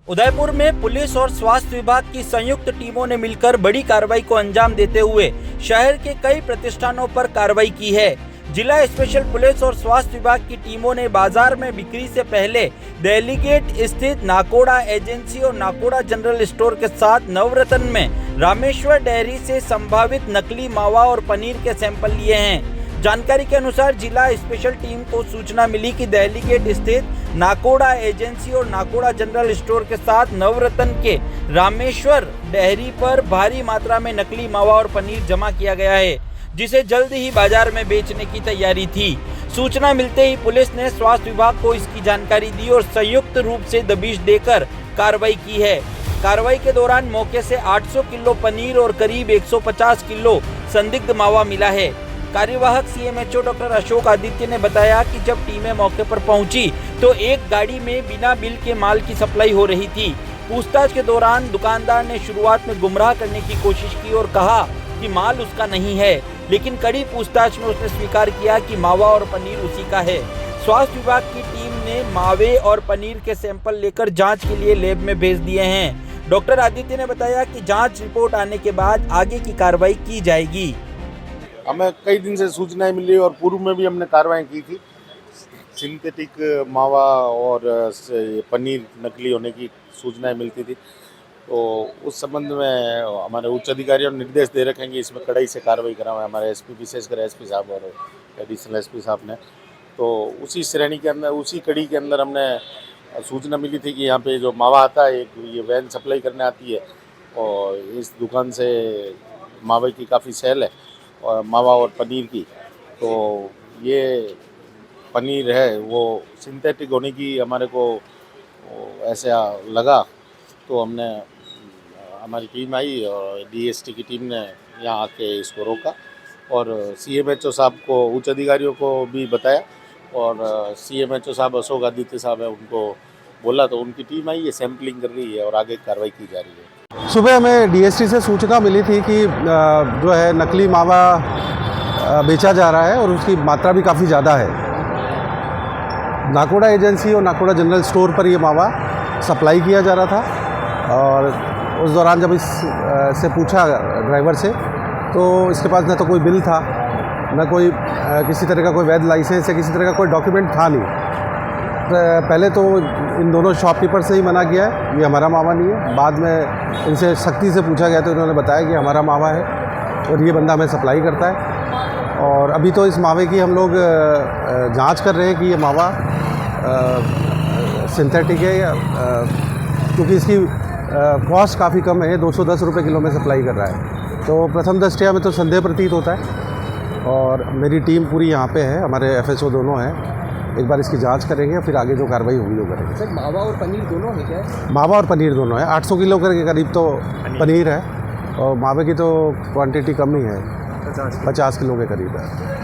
उदयपुर में पुलिस और स्वास्थ्य विभाग की संयुक्त टीमों ने मिलकर बड़ी कार्रवाई को अंजाम देते हुए शहर के कई प्रतिष्ठानों पर कार्रवाई की है। जिला स्पेशल पुलिस और स्वास्थ्य विभाग की टीमों ने बाजार में बिक्री से पहले दिल्ली गेट स्थित नाकोड़ा एजेंसी और नाकोड़ा जनरल स्टोर के साथ नवरत्न में रामेश्वर डेयरी से संभावित नकली मावा और पनीर के सैंपल लिए हैं। जानकारी के अनुसार जिला स्पेशल टीम को सूचना मिली कि दिल्ली गेट स्थित नाकोड़ा एजेंसी और नाकोड़ा जनरल स्टोर के साथ नवरत्न के रामेश्वर डेयरी पर भारी मात्रा में नकली मावा और पनीर जमा किया गया है, जिसे जल्द ही बाजार में बेचने की तैयारी थी। सूचना मिलते ही पुलिस ने स्वास्थ्य विभाग को इसकी जानकारी दी और संयुक्त रूप से दबिश देकर कार्रवाई की है। कार्रवाई के दौरान मौके से 800 किलो पनीर और करीब 150 किलो संदिग्ध मावा मिला है। कार्यवाहक सीएमएचओ डॉक्टर अशोक आदित्य ने बताया कि जब टीमें मौके पर पहुंची तो एक गाड़ी में बिना बिल के माल की सप्लाई हो रही थी। पूछताछ के दौरान दुकानदार ने शुरुआत में गुमराह करने की कोशिश की और कहा कि माल उसका नहीं है, लेकिन कड़ी पूछताछ में उसने स्वीकार किया कि मावा और पनीर उसी का है। स्वास्थ्य विभाग की टीम ने मावे और पनीर के सैंपल लेकर जांच के लिए लैब में भेज दिए हैं। डॉक्टर आदित्य ने बताया कि जांच रिपोर्ट आने के बाद आगे की कार्रवाई की जाएगी। हमें कई दिन से सूचनाएं मिली और पूर्व में भी हमने कार्रवाई की थी। सिंथेटिक मावा और पनीर नकली होने की सूचनाएं मिलती थी, तो उस संबंध में हमारे उच्च अधिकारियों ने निर्देश दे रखे हैं कि इसमें कड़ाई से कार्रवाई करा हुआ है। हमारे एसपी विशेषकर एसपी साहब और एडिशनल एसपी साहब ने, तो उसी श्रेणी के अंदर, उसी कड़ी के अंदर हमने सूचना मिली थी कि यहाँ पे जो मावा आता है, ये वैन सप्लाई करने आती है और इस दुकान से मावे की काफ़ी सेल है और मावा और पनीर की। तो ये पनीर है वो सिंथेटिक होने की हमारे को ऐसा लगा, तो हमने हमारी टीम आई और डीएसटी की टीम ने यहाँ आके इसको रोका और सीएमएचओ साहब को, उच्च अधिकारियों को भी बताया और सीएमएचओ साहब अशोक आदित्य साहब है, उनको बोला तो उनकी टीम आई है, सैम्पलिंग कर रही है और आगे कार्रवाई की जा रही है। सुबह हमें डीएसटी से सूचना मिली थी कि जो है नकली मावा बेचा जा रहा है और उसकी मात्रा भी काफ़ी ज़्यादा है। नाकोड़ा एजेंसी और नाकोड़ा जनरल स्टोर पर ये मावा सप्लाई किया जा रहा था और उस दौरान जब से पूछा ड्राइवर से, तो इसके पास न तो कोई बिल था, न कोई किसी तरह का कोई वैध लाइसेंस या किसी तरह का कोई डॉक्यूमेंट था नहीं। पहले तो इन दोनों शॉपकीपर से ही मना किया है, ये हमारा मावा नहीं है। बाद में इनसे सख्ती से पूछा गया तो इन्होंने बताया कि हमारा मावा है और ये बंदा हमें सप्लाई करता है। और अभी तो इस मावे की हम लोग जांच कर रहे हैं कि ये मावा सिंथेटिक है या क्योंकि इसकी कॉस्ट काफ़ी कम है, 210 रुपये किलो में सप्लाई कर रहा है। तो प्रथम दृष्टया में तो संदेह प्रतीत होता है और मेरी टीम पूरी यहाँ पे है, हमारे एफएसओ दोनों हैं। एक बार इसकी जांच करेंगे, फिर आगे जो कार्रवाई होगी वो करेंगे। सर, मावा और पनीर दोनों है क्या? मावा और पनीर दोनों है। 800 किलो के करीब तो पनीर है और मावे की तो क्वांटिटी कम ही है, 50 किलो के करीब है।